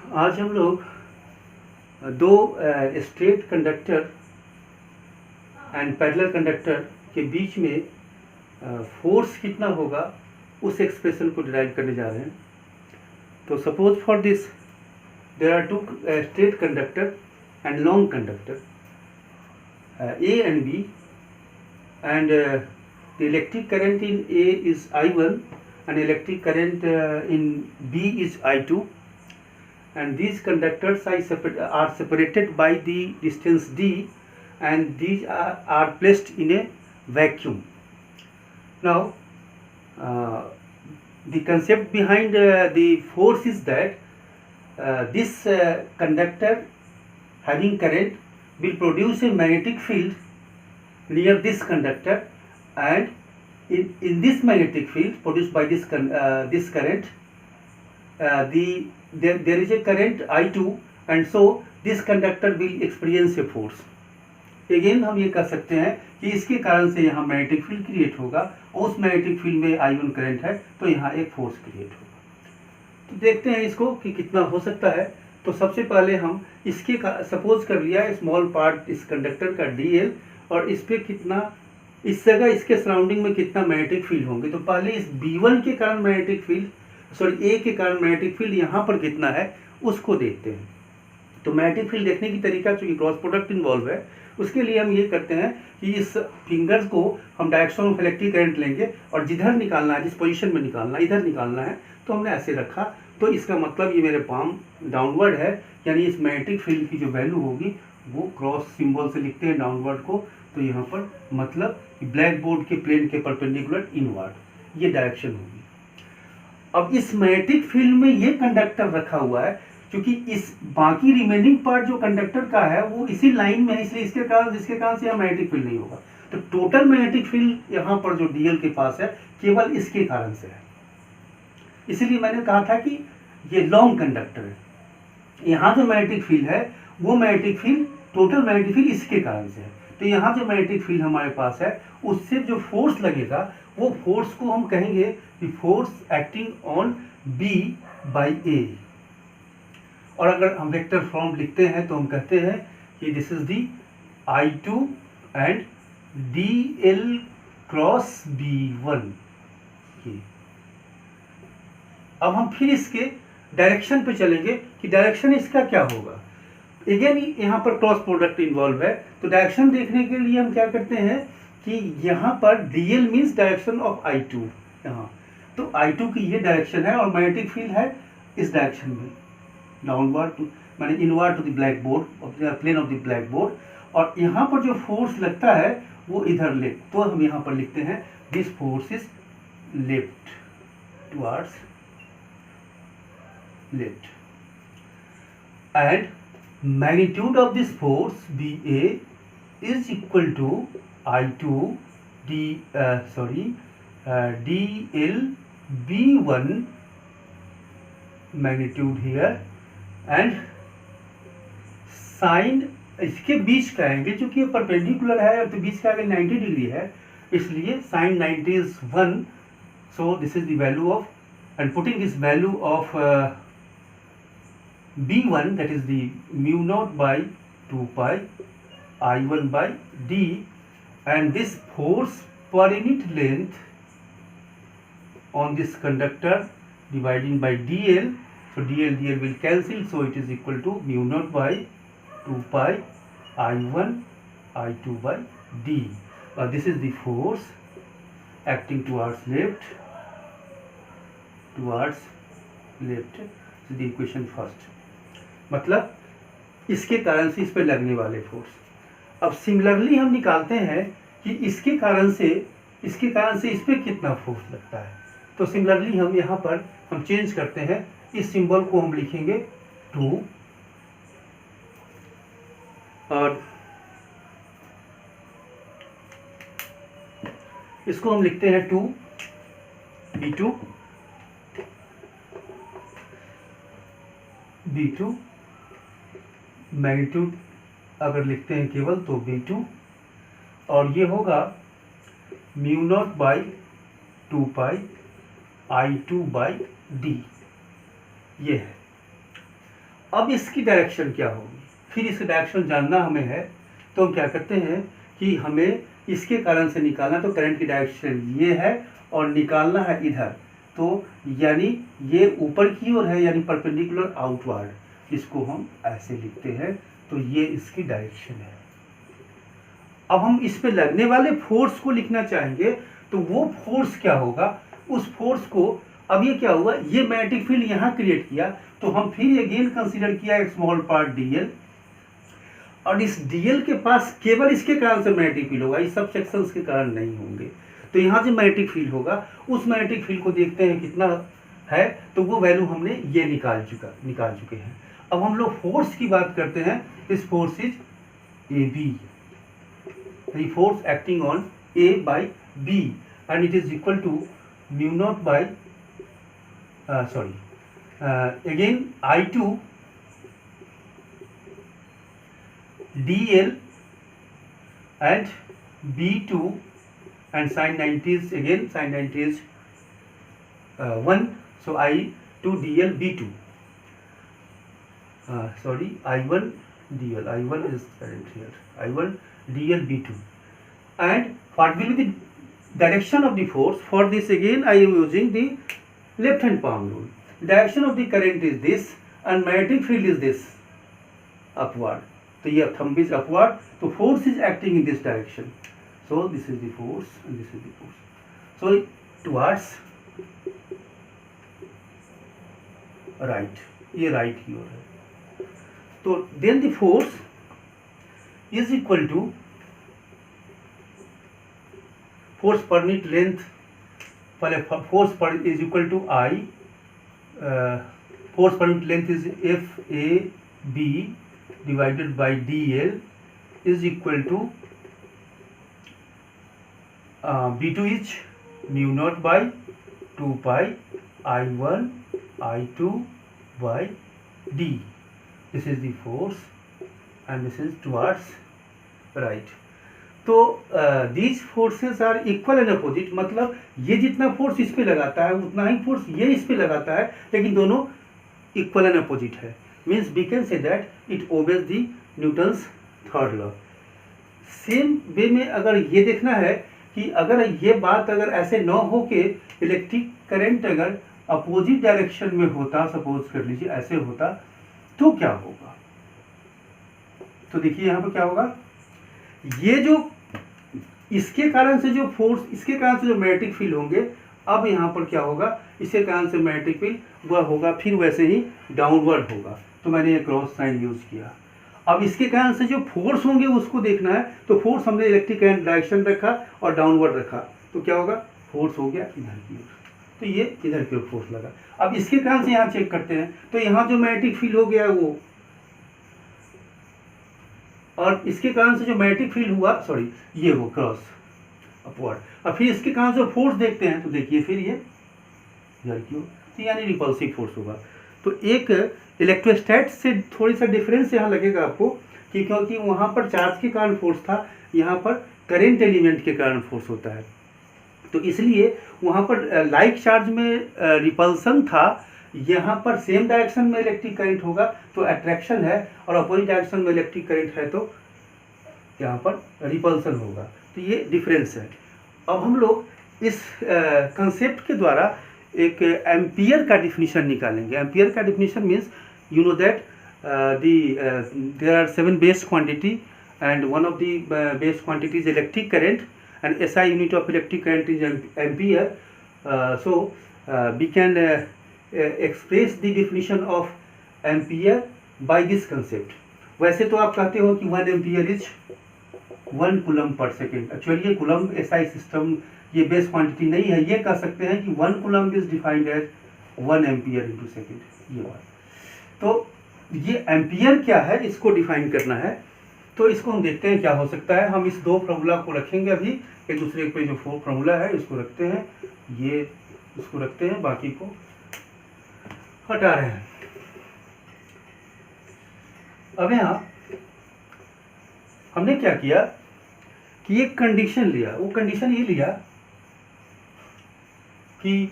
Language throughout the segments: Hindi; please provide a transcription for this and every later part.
आज हम लोग दो straight conductor and parallel conductor के बीच में फोर्स कितना होगा उस एक्सप्रेशन को डिराइव करने जा रहे हैं। तो suppose for this there are two straight conductor and long conductor A and B, and the electric current in A is I1 and electric current in B is I2, and these conductors are separated by the distance D, and these are placed in a vacuum. Now the concept behind the force is that this conductor having current will produce a magnetic field near this conductor, and in this magnetic field produced by this current, there is a current I2, and so this conductor will experience a force. Again हम ये कह सकते हैं कि इसके कारण से यहाँ मैग्नेटिक फील्ड क्रिएट होगा और उस मैग्नेटिक फील्ड में I1 करंट है तो यहाँ एक फोर्स क्रिएट होगा। तो देखते हैं इसको कि कितना हो सकता है। तो सबसे पहले हम इसके सपोज कर लिया स्मॉल पार्ट इस कंडक्टर का DL, और इस पे कितना, इस जगह इसके सराउंडिंग में कितना मैग्नेटिक फील्ड होंगे। तो पहले इस B1 के कारण मैग्नेटिक फील्ड, सॉरी A के कारण मैग्नेटिक फील्ड यहाँ पर कितना है उसको देखते हैं। तो मैग्नेटिक फील्ड देखने की तरीका, चूँकि क्रॉस प्रोडक्ट इन्वॉल्व है, उसके लिए हम ये करते हैं कि इस फिंगर्स को हम डायरेक्शन ऑफ इलेक्ट्रिक करंट लेंगे और जिधर निकालना है, जिस पोजीशन में निकालना है, इधर निकालना है, तो हमने ऐसे रखा। तो इसका मतलब ये मेरे पाम डाउनवर्ड है, यानी इस मैग्नेटिक फील्ड की जो वैल्यू होगी वो क्रॉस सिंबल से लिखते हैं डाउनवर्ड को। तो यहाँ पर मतलब ब्लैक बोर्ड के प्लेन के परपेंडिकुलर इनवर्ड ये डायरेक्शन होगी। अब इस मैग्नेटिक फील्ड में ये कंडक्टर रखा हुआ है, क्योंकि इस बाकी रिमेनिंग पार्ट जो कंडक्टर का है वो इसी लाइन में है, इसलिए इसके कारण, जिसके कारण से यहाँ मैग्नेटिक फील्ड नहीं होगा। तो टोटल मैग्नेटिक फील्ड यहाँ पर जो DL के पास है केवल इसके कारण से है। इसीलिए मैंने कहा था कि ये लॉन्ग कंडक्टर है। यहाँ जो मैग्नेटिक फील्ड है वो magnetic field, total magnetic field इसके कारण से है। तो यहाँ जो मैग्नेटिक फील्ड हमारे पास है उससे जो फोर्स लगेगा वो फोर्स को हम कहेंगे कि force acting on B by A। और अगर हम वेक्टर फॉर्म लिखते हैं तो हम कहते हैं कि this is the I2 and DL cross B1। अब हम फिर इसके डायरेक्शन पे चलेंगे कि डायरेक्शन इसका क्या होगा। अगेन यहाँ पर क्रॉस प्रोडक्ट इन्वॉल्व है, तो डायरेक्शन देखने के लिए हम क्या करते हैं कि यहाँ पर DL means direction of I2 यहाँ, तो I2 की ये डायरेक्शन है और मैग्नेटिक फील्ड है इस डायरेक्शन में, डाउनवर्ड टू माने inward to the black board, plane of the black board. और यहाँ पर जो फोर्स लगता है वो इधर लेफ्ट, तो हम यहाँ पर लिखते हैं this force is left towards left, and magnitude of this force BA is equal to I2 DL B1 magnitude here, and sine इसके बीच का एंगल, चूंकि ये परपेंडिकुलर है तो बीच का एंगल 90 डिग्री है, इसलिए sign 90 is 1। so this is the value of, and putting this value of B1, that is the mu naught by 2 pi I1 by D, and this force per unit length on this conductor dividing by DL, so DL will cancel, so it is equal to mu naught by 2 pi I1 I2 by D. This is the force acting towards left, so the equation first, मतलब इसके कारण से इस पर लगने वाले फोर्स। अब सिमिलरली हम निकालते हैं कि इसके कारण से इस पर कितना फोर्स लगता है। तो सिमिलरली हम यहाँ पर हम चेंज करते हैं, इस सिंबल को हम लिखेंगे 2 और इसको हम लिखते हैं 2 B2 मैग्नीट्यूड अगर लिखते हैं केवल तो B2, और ये होगा mu naught by 2 pi I2 by D, ये है। अब इसकी डायरेक्शन क्या होगी, फिर इसकी डायरेक्शन जानना हमें है, तो हम क्या करते हैं कि हमें इसके कारण से निकालना, तो करंट की डायरेक्शन ये है और निकालना है इधर, तो यानी ये ऊपर की ओर है, यानी परपेंडिकुलर आउटवर्ड, इसको हम ऐसे लिखते हैं, तो ये इसकी डायरेक्शन है। अब हम इस पे लगने वाले फोर्स को लिखना चाहेंगे, तो वो फोर्स क्या होगा, उस फोर्स को, अब ये क्या हुआ, ये मैग्नेटिक फील्ड यहाँ क्रिएट किया, तो हम फिर अगेन कंसीडर किया एक स्मॉल पार्ट dl, और इस dl के पास केवल इसके कारण से मैग्नेटिक फील्ड होगा, इस सब सेक्शंस के कारण नहीं होंगे। तो यहाँ से मैग्नेटिक फील्ड होगा, उस मैग्नेटिक फील्ड को देखते हैं कितना है, तो वो वैल्यू हमने ये निकाल चुके हैं। अब हम लोग फोर्स की बात करते हैं, इस force is AB, the force acting on A by B, and it is equal to mu naught by again I2 dl and B2, and sin 90 is again sin 90 is 1, so I2 dl B2, I1 dl, I1 is current here, I1 dl B2, and what will be the direction of the force? For this again I am using the left hand palm rule. Direction of the current is this and magnetic field is this, upward. So here thumb is upward, so force is acting in this direction. So this is the force and this is the force. So towards right, ये right की ओर है. तो then the force is equal to force per unit length, पहले force per is equal to I, force per unit length is FAB divided by DL is equal to B2 is mu naught by 2 pi I1 I2 by D. This is the force and this is towards right. तो these forces are equal and opposite, मतलब ये जितना फोर्स इस पे लगाता है उतना ही फोर्स ये इस पे लगाता है, लेकिन दोनों इक्वल एंड अपोजिट है। Means we can say that it obeys the Newton's third law. Same way में अगर ये देखना है कि अगर ये बात अगर ऐसे न हो के इलेक्ट्रिक करंट अगर अपोजिट डायरेक्शन में होता, सपोज कर लीजिए ऐसे होता, तो क्या होगा। तो देखिए यहाँ पर क्या होगा, ये जो इसके कारण से जो फोर्स, इसके कारण से जो मैग्नेटिक फील्ड होंगे, अब यहाँ पर क्या होगा, इसके कारण से मैग्नेटिक फील्ड वह होगा फिर वैसे ही डाउनवर्ड होगा। तो मैंने ये क्रॉस साइन यूज किया। अब इसके कारण से जो फोर्स होंगे उसको देखना है, तो फोर्स हमने इलेक्ट्रिक करंट डायरेक्शन रखा और डाउनवर्ड रखा, तो क्या होगा, फोर्स हो गया इधर की ओर, तो ये इधर की ओर फोर्स लगा। अब इसके कारण से यहाँ चेक करते हैं, तो यहाँ जो मैग्नेटिक फील्ड हो गया वो, और इसके कारण से जो मैग्नेटिक फील्ड हुआ, सॉरी ये वो क्रॉस अपवर्ड। अब फिर इसके कारण से फोर्स देखते हैं, तो देखिए फिर ये इधर की ओर, तो यानी रिपल्सिव फोर्स होगा। तो एक इलेक्ट्रोस्टैट से थोड़ी सा डिफरेंस यहाँ लगेगा आपको, कि क्योंकि वहाँ पर चार्ज के कारण फोर्स था, यहाँ पर करंट एलिमेंट के कारण फोर्स होता है। तो इसलिए वहाँ पर लाइक चार्ज में रिपल्सन था, यहाँ पर सेम डायरेक्शन में इलेक्ट्रिक करंट होगा तो अट्रैक्शन है, और अपोजिट डायरेक्शन में इलेक्ट्रिक करंट है तो यहाँ पर रिपल्सन होगा। तो ये डिफरेंस है। अब हम लोग इस कंसेप्ट के द्वारा एक एम्पियर का डिफिनीशन निकालेंगे। एम्पियर का definition means you know that there are 7 base quantity and one of the base quantity is electric current and SI unit of electric current is ampere. So we can express the definition of ampere by this concept। वैसे तो आप कहते हो कि 1 ampere is 1 coulomb per second. Actually ये कूलम SI सिस्टम ये बेस क्वांटिटी नहीं है, ये कह सकते हैं कि 1 coulomb is defined as 1 ampere into second. ये बात, तो ये एम्पियर क्या है इसको डिफाइन करना है। तो इसको हम देखते हैं क्या हो सकता है। हम इस दो फॉर्मूला को रखेंगे, अभी एक दूसरे पे जो फॉर्मूला है इसको रखते हैं, ये इसको रखते हैं, बाकी को हटा रहे हैं। अब यहाँ हमने क्या किया कि एक कंडीशन लिया, वो कंडीशन ये लिया कि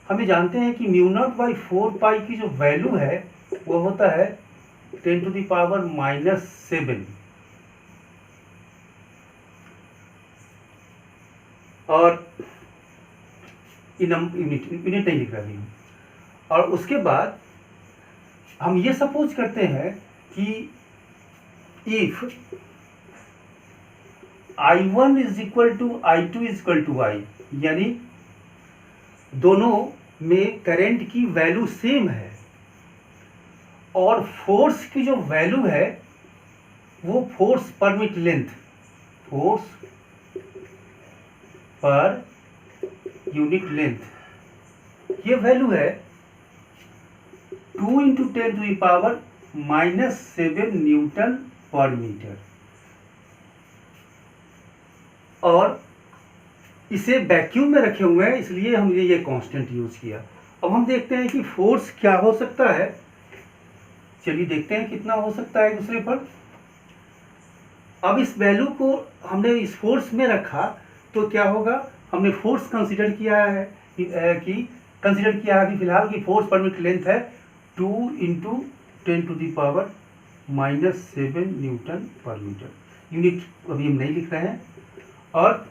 हम ये जानते हैं कि म्यू नॉट बाई 4 पाई की जो वैल्यू है वो होता है 10⁻⁻7। और यूनिट नहीं लिख रहा अभी हूँ। और उसके बाद हम ये सपोज करते हैं कि if I1 is equal to I2 is equal to I, यानी दोनों में करंट की वैल्यू सेम है और फोर्स की जो वैल्यू है वो force per metre length, force per unit length, ये वैल्यू है 2 × 10⁻⁻7 न्यूटन पर मीटर। और इसे वैक्यूम में रखे हुए हैं इसलिए हमने ये कांस्टेंट यूज किया। अब हम देखते हैं कि फोर्स क्या हो सकता है। चलिए देखते हैं कितना हो सकता है दूसरे पर। अब इस वैल्यू को हमने इस फोर्स में रखा तो क्या होगा, हमने फोर्स कंसीडर किया है कि फिलहाल की फोर्स पर मीटर लेंथ है 2 × 10⁻⁻7 न्यूटन पर मीटर। यूनिट अभी हम नहीं लिख रहे हैं। और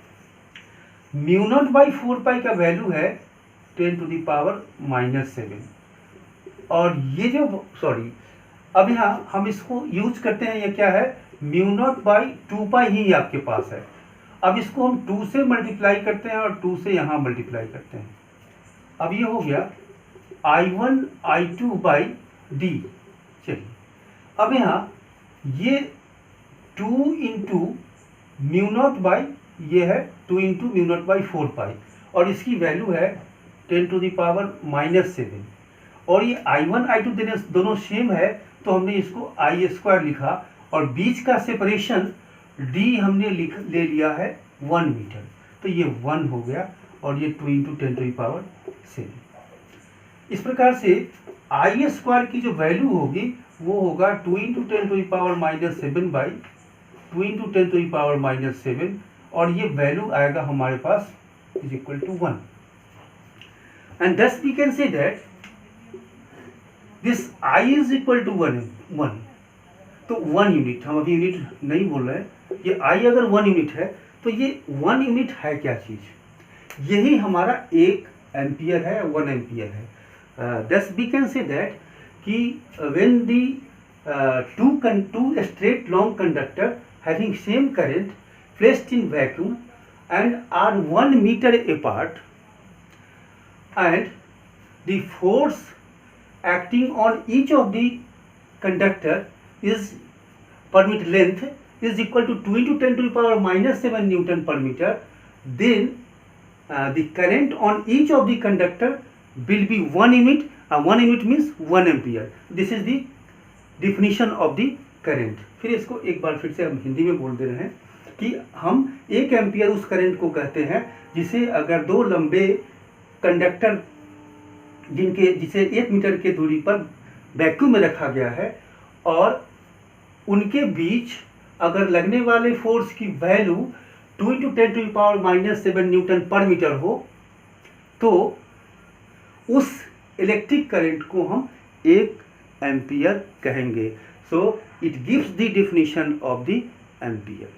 म्यू नॉट बाई 4 पाई का वैल्यू है 10⁻⁻7। और ये जो अब यहाँ हम इसको यूज करते हैं, ये क्या है, म्यू नॉट बाई 2 पाई ही आपके पास है। अब इसको हम 2 से मल्टीप्लाई करते हैं और 2 से यहाँ मल्टीप्लाई करते हैं। अब ये हो गया I1 I2 बाई डी। चलिए अब यहाँ ये 2 × म्यू नॉट बाई, ये है 2 × म्यू नॉट बाई 4 पाई और इसकी वैल्यू है 10⁻⁻7। और ये I1 I2 दोनों सेम है तो हमने इसको I² लिखा और बीच का सेपरेशन d हमने ले लिया है 1 मीटर, तो ये 1 हो गया और ये 2 × 10⁻7। इस प्रकार से I² की जो वैल्यू होगी वो होगा 2 × 10⁻7 बाई 2 × 10⁻7 और ये वैल्यू आएगा हमारे पास is equal to 1। And thus we can say that this I is equal to 1। तो 1 यूनिट, हम अभी यूनिट नहीं बोल रहे हैं, ये I अगर 1 यूनिट है तो ये 1 यूनिट है क्या चीज़, यही हमारा 1 एम्पियर है, 1 एम्पियर है। दस वी कैन से दैट कि when the two straight long conductor having same current placed in vacuum and are 1 meter apart, and the force acting on each of the conductor is per meter length is equal to 2 × 10⁻⁻7 Newton per meter, then the current on each of the conductor will be 1 unit. 1 unit means 1 ampere. This is the definition of the current. फिर इसको एक बार फिर से हम हिंदी में बोल दे रहे हैं कि हम 1 एम्पियर उस करंट को कहते हैं जिसे अगर 2 लंबे कंडक्टर जिसे 1 मीटर के दूरी पर वैक्यूम में रखा गया है और उनके बीच अगर लगने वाले फोर्स की वैल्यू 2 × 10⁻⁻7 न्यूटन पर मीटर हो तो उस इलेक्ट्रिक करंट को हम 1 एम्पियर कहेंगे। So it gives the definition of the ampere.